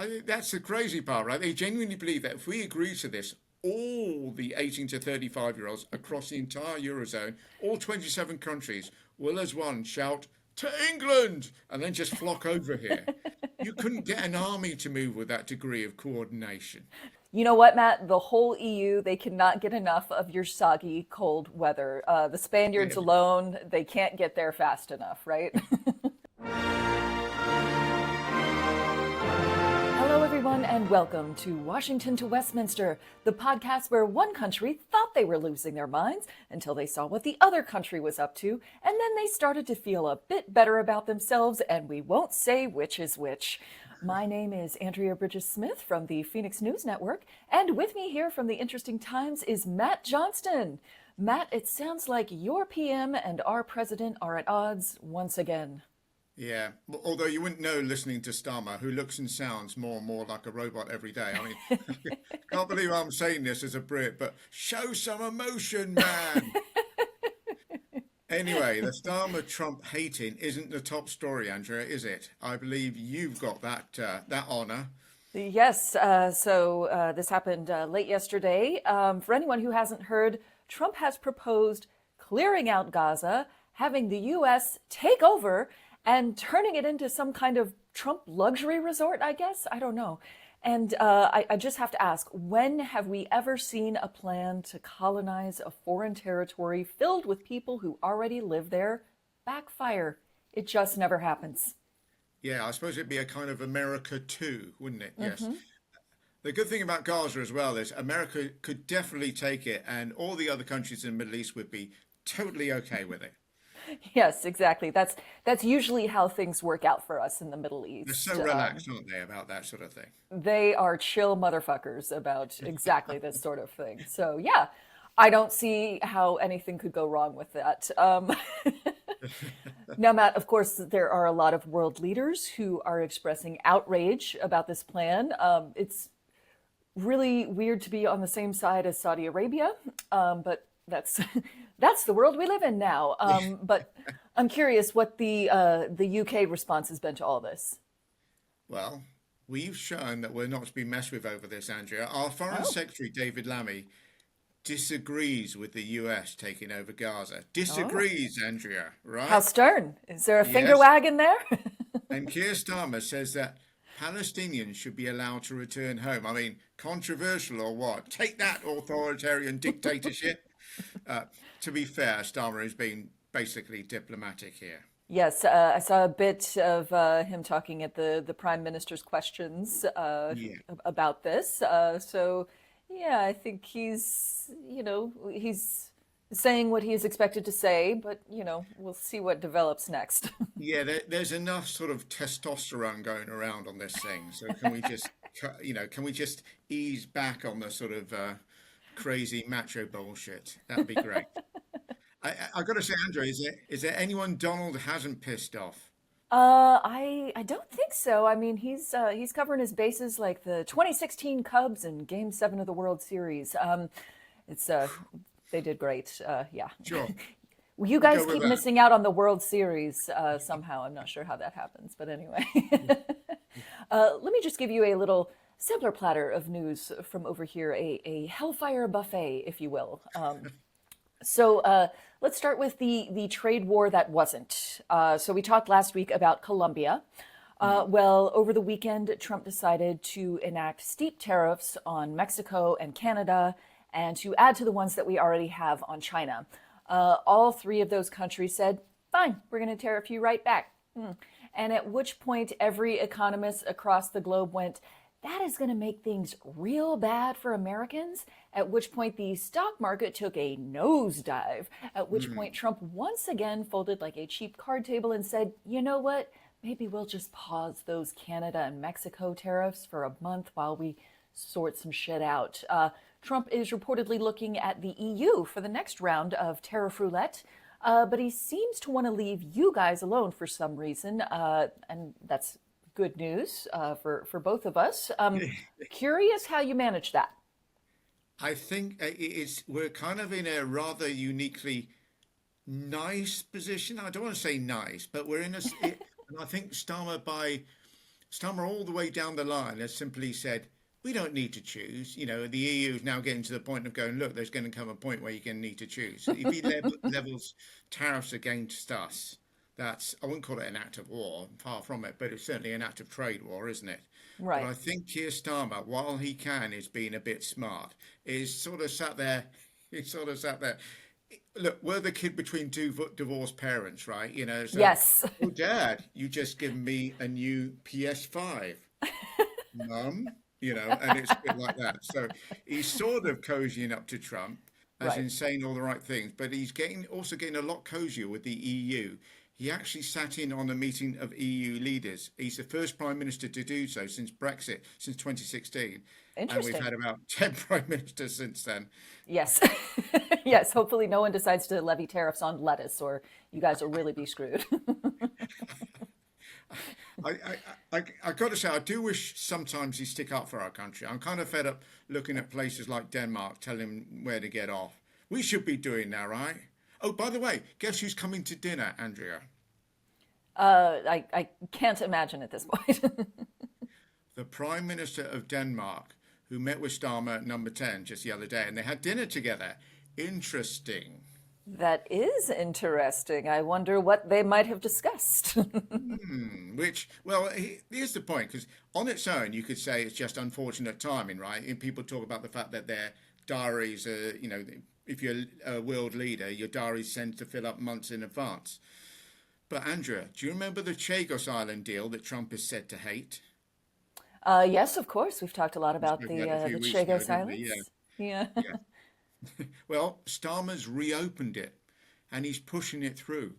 I think that's the crazy part, right? They genuinely believe that if we agree to this, all the 18 to 35-year-olds across the entire Eurozone, all 27 countries, will as one shout, to England! And then just flock over here. You couldn't get an army to move with that degree of coordination. You know what, Matt? The whole EU, they cannot get enough of your soggy, cold weather. The Yeah. Spaniards alone, they can't get there fast enough, right? Hello, everyone, and welcome to Washington to Westminster, the podcast where one country thought they were losing their minds until they saw what the other country was up to, and then they started to feel a bit better about themselves, and we won't say which is which. My name is Andrea Bridges-Smith from the Phoenix News Network, and with me here from the Interesting Times is Matt Johnston. Matt, it sounds like your PM and our president are at odds once again. Yeah, although you wouldn't know listening to Starmer, who looks and sounds more and more like a robot every day. I mean, can't believe I'm saying this as a Brit, but show some emotion, man. Anyway, the Starmer Trump hating isn't the top story, Andrea, is it? I believe you've got that honour. Yes, this happened late yesterday. For anyone who hasn't heard, Trump has proposed clearing out Gaza, having the U.S. take over, and turning it into some kind of Trump luxury resort, I guess. I don't know. And I just have to ask, when have we ever seen a plan to colonize a foreign territory filled with people who already live there backfire? It just never happens. Yeah, I suppose it'd be a kind of America too, wouldn't it? Yes. Hmm. The good thing about Gaza as well is America could definitely take it, and all the other countries in the Middle East would be totally okay with it. Yes, exactly. That's usually how things work out for us in the Middle They're East. so relaxed, aren't they, about that sort of thing? They are chill motherfuckers about exactly this sort of thing. So yeah, I don't see how anything could go wrong with that. Now, Matt, of course, there are a lot of world leaders who are expressing outrage about this plan. It's really weird to be on the same side as Saudi Arabia, but that's that's the world we live in now. But I'm curious what the UK response has been to all this. Well, we've shown that we're not to be messed with over this, Andrea. Our Foreign Oh, Secretary, David Lammy, disagrees with the US taking over Gaza. oh, Disagrees, Andrea, how right? stern! Is there a finger Yes. wag in there? And Keir Starmer says that Palestinians should be allowed to return home. I mean, controversial or what? Take that, authoritarian dictatorship. Uh, to be fair, Starmer is being basically diplomatic here. Yes, I saw a bit of him talking at the prime minister's questions Yeah. about this. Yeah, I think he's saying what he is expected to say, but we'll see what develops next. Yeah, there's enough sort of testosterone going around on this thing. So can we just, can we just ease back on the sort of crazy macho bullshit? That'd be great. I've got to say, Andrew, is there anyone Donald hasn't pissed off? I don't think so. I mean, he's covering his bases like the 2016 Cubs and Game 7 of the World Series. It's they did great. Yeah. Sure, You we'll guys go with keep that. missing out on the World Series somehow. I'm not sure how that happens, but anyway. Let me just give you a little sampler platter of news from over here, a hellfire buffet, if you will. So let's start with the trade war that wasn't. So we talked last week about Colombia. Mm. Well, over the weekend, Trump decided to enact steep tariffs on Mexico and Canada and to add to the ones that we already have on China. All three of those countries said, fine, we're going to tariff you right back. And at which point, every economist across the globe went, that is going to make things real bad for Americans. At which point, the stock market took a nosedive. At which Mm. point, Trump once again folded like a cheap card table and said, you know what? Maybe we'll just pause those Canada and Mexico tariffs for a month while we sort some shit out. Trump is reportedly looking at the EU for the next round of tariff roulette. But he seems to want to leave you guys alone for some reason, and that's good news for both of us. Curious how you manage that. I think we're kind of in a rather uniquely nice position. I don't want to say nice, but we're in and I think Starmer by Starmer all the way down the line has simply said, we don't need to choose. The EU is now getting to the point of going, look, there's going to come a point where you're going to need to choose. If he levels tariffs against us, I wouldn't call it an act of war, far from it, but it's certainly an act of trade war, isn't it? But Right. I think Keir Starmer, while he is being a bit smart, is sort of sat there. He sort of sat there. Look, we're the kid between two divorced parents, right? So, Yes. oh, Dad, you just given me a new PS5, Mum. And it's a bit like that. So he's sort of cozying up to Trump, as Right. in saying all the right things, but he's also getting a lot cozier with the EU. He actually sat in on a meeting of EU leaders. He's the first prime minister to do so since Brexit, since 2016. And we've Interesting. had about 10 prime ministers since then. Yes. Yes. Hopefully, no one decides to levy tariffs on lettuce, or you guys will really be screwed. I got to say, I do wish sometimes he'd stick up for our country. I'm kind of fed up looking at places like Denmark telling him where to get off. We should be doing that, right? Oh, by the way, guess who's coming to dinner, Andrea? I can't imagine at this point. The Prime Minister of Denmark, who met with Starmer at number 10 just the other day, and they had dinner together. Interesting. That is interesting. I wonder what they might have discussed. Here's the point, because on its own, you could say it's just unfortunate timing, right? And people talk about the fact that their diaries are, if you're a world leader, your diaries tend to fill up months in advance. But Andrea, do you remember the Chagos Island deal that Trump is said to hate? Yes, of course. We've talked a lot We about spoke about it a the few weeks ago, Chagos didn't we? Yeah, Islands. Yeah. yeah. Well, Starmer's reopened it and he's pushing it through.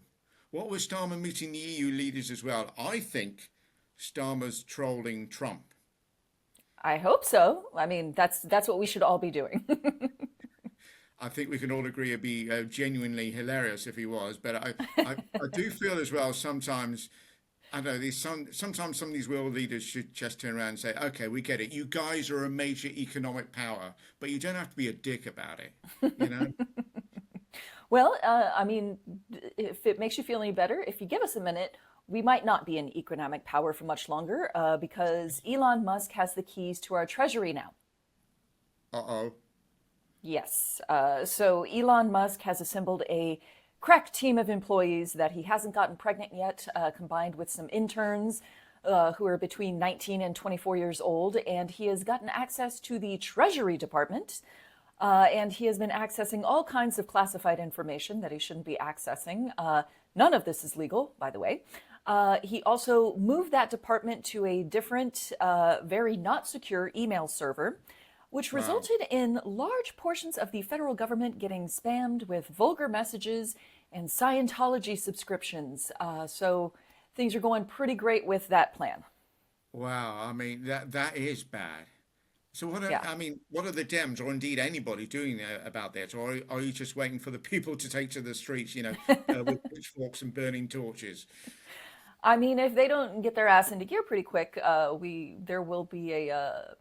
What was Starmer meeting the EU leaders as well? I think Starmer's trolling Trump. I hope so. I mean, that's what we should all be doing. I think we can all agree it'd be genuinely hilarious if he was. But I do feel as well sometimes, I don't know, sometimes some of these world leaders should just turn around and say, okay, we get it. You guys are a major economic power, but you don't have to be a dick about it, you know? Well, I mean, if it makes you feel any better, if you give us a minute, we might not be an economic power for much longer because Elon Musk has the keys to our treasury now. Uh-oh. Yes. So Elon Musk has assembled a crack team of employees that he hasn't gotten pregnant yet, combined with some interns who are between 19 and 24 years old. And he has gotten access to the Treasury Department. And he has been accessing all kinds of classified information that he shouldn't be accessing. None of this is legal, by the way. He also moved that department to a different, very not secure email server, which Wow. resulted in large portions of the federal government getting spammed with vulgar messages and Scientology subscriptions. So things are going pretty great with that plan. Wow. I mean, that is bad. So Yeah. what are the Dems or indeed anybody doing about this? Or are you just waiting for the people to take to the streets, with pitchforks and burning torches? I mean, if they don't get their ass into gear pretty quick, there will be a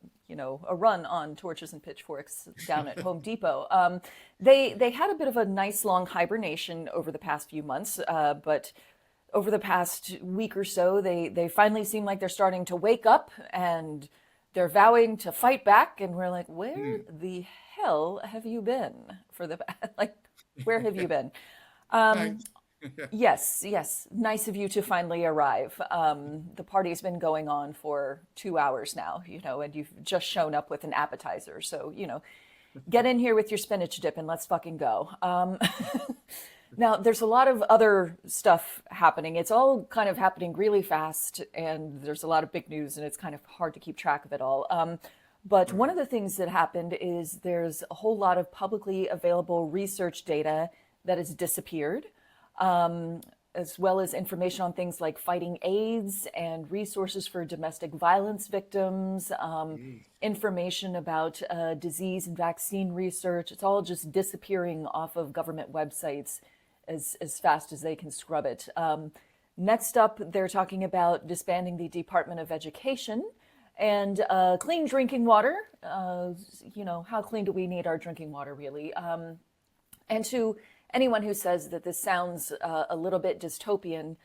run on torches and pitchforks down at Home Depot. They had a bit of a nice long hibernation over the past few months, but over the past week or so, they finally seem like they're starting to wake up and they're vowing to fight back. And we're like, where Hmm. the hell have you been for the like? Where have you been? Thanks. Yes, yes. Nice of you to finally arrive. The party's been going on for 2 hours now, and you've just shown up with an appetizer. So, get in here with your spinach dip and let's fucking go. Now, there's a lot of other stuff happening. It's all kind of happening really fast, and there's a lot of big news, and it's kind of hard to keep track of it all. But one Right. of the things that happened is there's a whole lot of publicly available research data that has disappeared, as well as information on things like fighting AIDS and resources for domestic violence victims, Jeez. information about disease and vaccine research. It's all just disappearing off of government websites as fast as they can scrub it. Next up, they're talking about disbanding the Department of Education and clean drinking water. How clean do we need our drinking water, really? And to anyone who says that this sounds a little bit dystopian,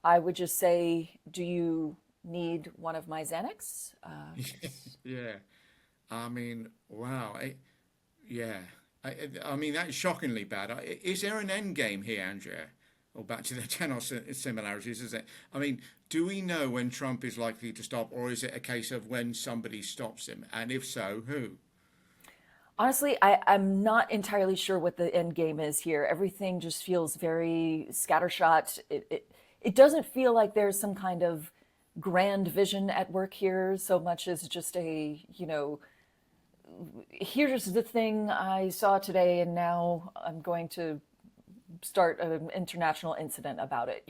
I would just say, do you need one of my Xanax. Yeah. I mean, wow. Yeah. I mean, that's shockingly bad. Is there an end game here, Andrea? Or back to the channel similarities, is it? I mean, do we know when Trump is likely to stop, or is it a case of when somebody stops him? And if so, who? Honestly, I'm not entirely sure what the end game is here. Everything just feels very scattershot. It doesn't feel like there's some kind of grand vision at work here so much as just a, here's the thing I saw today, and now I'm going to start an international incident about it.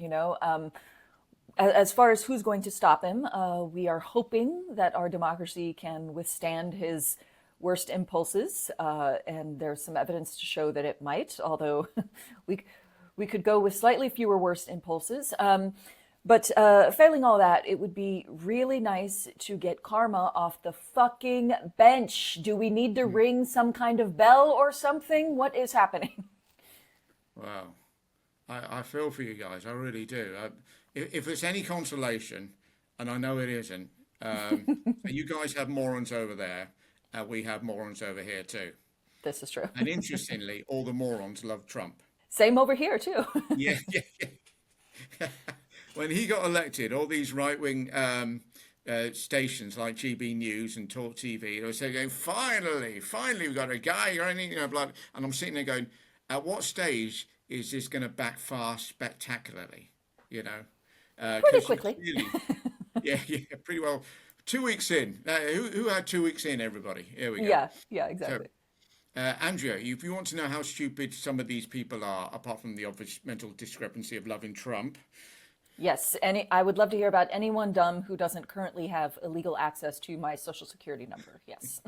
As far as who's going to stop him, we are hoping that our democracy can withstand his worst impulses, and there's some evidence to show that it might, although we could go with slightly fewer worst impulses. But failing all that, it would be really nice to get Karma off the fucking bench. Do we need to ring some kind of bell or something? What is happening? Wow. I feel for you guys. I really do. If it's any consolation, and I know it isn't, you guys have morons over there. We have morons over here too. This is true. And interestingly, all the morons love Trump. Same over here too. Yeah, yeah. When he got elected, all these right-wing stations like GB News and Talk TV, they were saying, finally, we've got a guy, blood. And I'm sitting there going, at what stage is this going to backfire spectacularly? Pretty quickly. Really, yeah, pretty well. 2 weeks in. Who had 2 weeks in, everybody? Here we go. Yeah, exactly. So, Andrea, if you want to know how stupid some of these people are, apart from the obvious mental discrepancy of loving Trump. Yes, I would love to hear about anyone dumb who doesn't currently have illegal access to my social security number. Yes.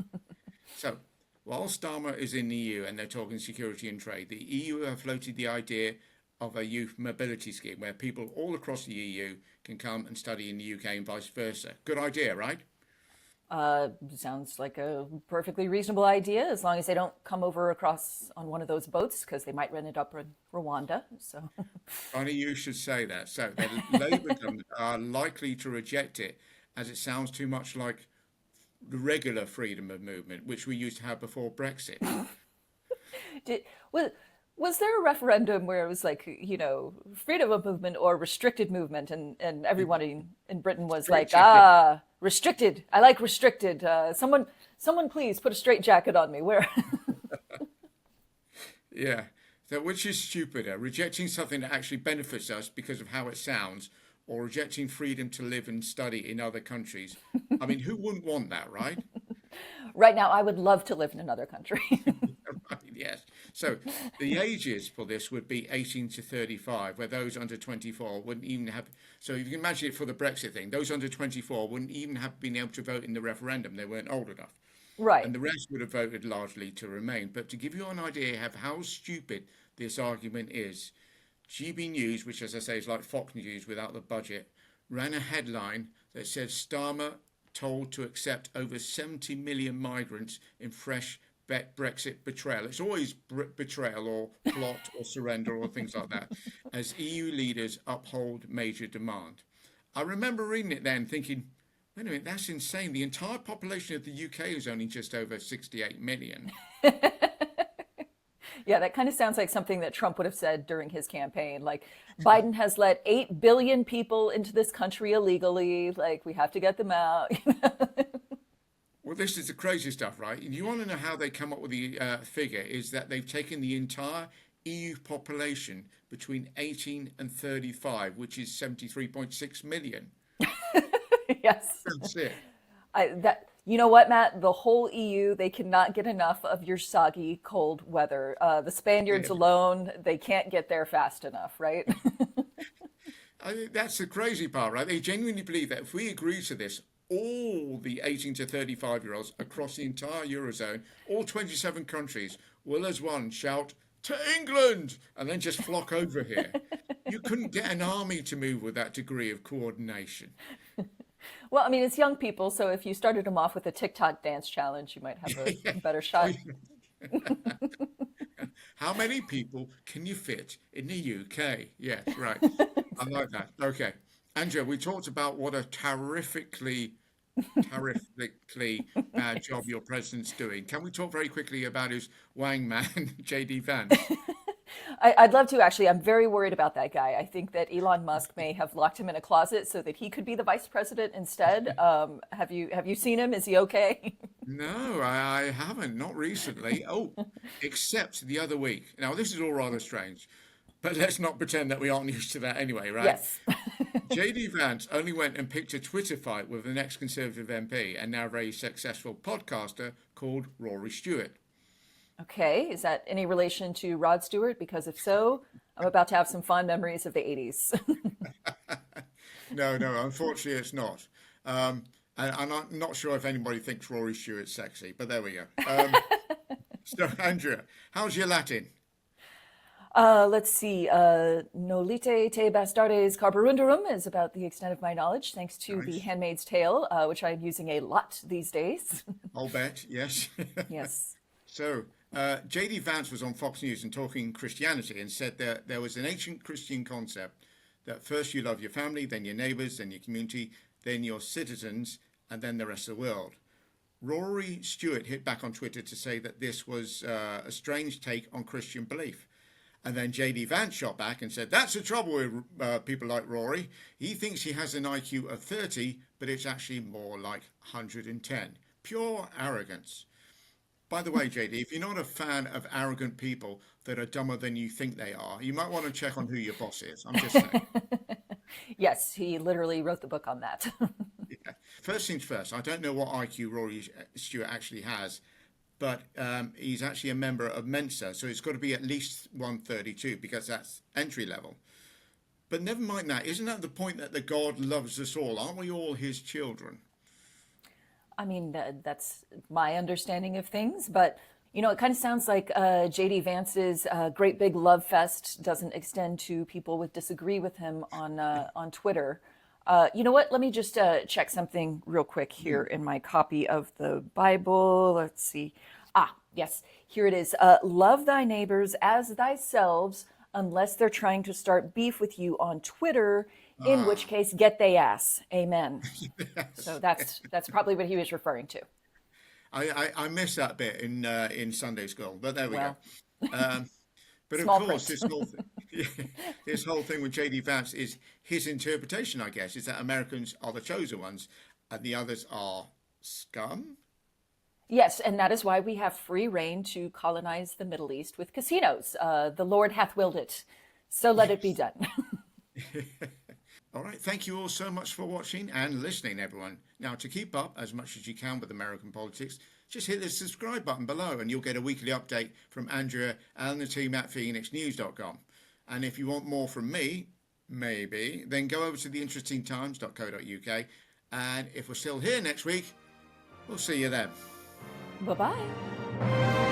So, while Starmer is in the EU and they're talking security and trade, the EU have floated the idea of a youth mobility scheme where people all across the EU can come and study in the UK and vice versa. Good idea, right? Sounds like a perfectly reasonable idea, as long as they don't come over across on one of those boats, because they might run it up in Rwanda. So, Funny you should say that. So the Labour government are likely to reject it, as it sounds too much like the regular freedom of movement, which we used to have before Brexit. Was there a referendum where it was like, freedom of movement or restricted movement, and everyone in Britain was like, restricted. I like restricted. Someone please put a straitjacket on me. Where? Yeah. So which is stupider, rejecting something that actually benefits us because of how it sounds, or rejecting freedom to live and study in other countries? I mean, who wouldn't want that, right? Right now, I would love to live in another country. Right, yes. So the ages for this would be 18 to 35, where those under 24 wouldn't even have. So if you can imagine it for the Brexit thing, those under 24 wouldn't even have been able to vote in the referendum. They weren't old enough. Right. And the rest would have voted largely to remain. But to give you an idea of how stupid this argument is, GB News, which, as I say, is like Fox News without the budget, ran a headline that said Starmer told to accept over 70 million migrants in fresh Brexit betrayal. It's always betrayal or plot or surrender or things like that, as EU leaders uphold major demand. I remember reading it then thinking, wait a minute, that's insane. The entire population of the UK is only just over 68 million. Yeah, that kind of sounds like something that Trump would have said during his campaign. Like, Biden has let 8 billion people into this country illegally. Like, we have to get them out. Well, this is the crazy stuff, right? You want to know how they come up with the figure is that they've taken the entire EU population between 18 and 35, which is 73.6 million. Yes. That's it. You know what, Matt? The whole EU, they cannot get enough of your soggy, cold weather. The Spaniards alone, they can't get there fast enough, right? I think that's the crazy part, right? They genuinely believe that if we agree to this, all the 18 to 35-year-olds across the entire Eurozone, all 27 countries, will as one shout, "To England!" and then just flock over here. You couldn't get an army to move with that degree of coordination. Well, I mean, it's young people, so if you started them off with a TikTok dance challenge, you might have a better shot. How many people can you fit in the UK? Yes, right. I like that. Okay. Andrea, we talked about what a terrifically bad job your president's doing. Can we talk very quickly about his wang man, JD Vance? I'd love to actually. I'm very worried about that guy. I think that Elon Musk may have locked him in a closet so that he could be the vice president instead. Have you seen him? Is he okay? No, I haven't, not recently. Oh, except the other week. Now, this is all rather strange, but let's not pretend that we aren't used to that anyway, right? Yes. JD Vance only went and picked a Twitter fight with an ex-Conservative MP and now very successful podcaster called Rory Stewart. Okay. Is that any relation to Rod Stewart? Because if so, I'm about to have some fond memories of the 80s. No, no, unfortunately it's not. And I'm not sure if anybody thinks Rory Stewart's sexy, but there we go. So, Andrea, how's your Latin? Let's see. Nolite te bastardes carborundorum is about the extent of my knowledge, thanks to The Nice. Handmaid's Tale, which I'm using a lot these days. I'll bet, yes. Yes. So, J.D. Vance was on Fox News and talking Christianity and said that there was an ancient Christian concept that first you love your family, then your neighbors, then your community, then your citizens, and then the rest of the world. Rory Stewart hit back on Twitter to say that this was a strange take on Christian belief. And then J.D. Vance shot back and said, that's the trouble with people like Rory. He thinks he has an IQ of 30, but it's actually more like 110. Pure arrogance. By the way, JD, if you're not a fan of arrogant people that are dumber than you think they are, you might want to check on who your boss is. I'm just saying. Yes, he literally wrote the book on that. Yeah. First things first, I don't know what IQ Rory Stewart actually has, but he's actually a member of Mensa, so it's got to be at least 132 because that's entry level. But never mind that. Isn't that the point that the God loves us all? Aren't we all his children? I mean, that's my understanding of things, but it kind of sounds like JD Vance's great big love fest doesn't extend to people with disagree with him on Twitter. You know what? Let me just check something real quick here in my copy of the Bible. Let's see. Ah, yes, here it is. Love thy neighbors as thyself, unless they're trying to start beef with you on Twitter, in which case, get they ass. Amen. So that's probably what he was referring to. I missed that bit in Sunday school, but there we Well, go. But of small course, print. this whole thing with JD Vance is his interpretation, I guess, is that Americans are the chosen ones and the others are scum. Yes, and that is why we have free reign to colonize the Middle East with casinos. The Lord hath willed it, so let it be Yes. done. All right. Thank you all so much for watching and listening, everyone. Now, to keep up as much as you can with American politics, just hit the subscribe button below and you'll get a weekly update from Andrea and the team at phoenixnews.com. And if you want more from me, maybe, then go over to theinterestingtimes.co.uk. And if we're still here next week, we'll see you then. Bye bye.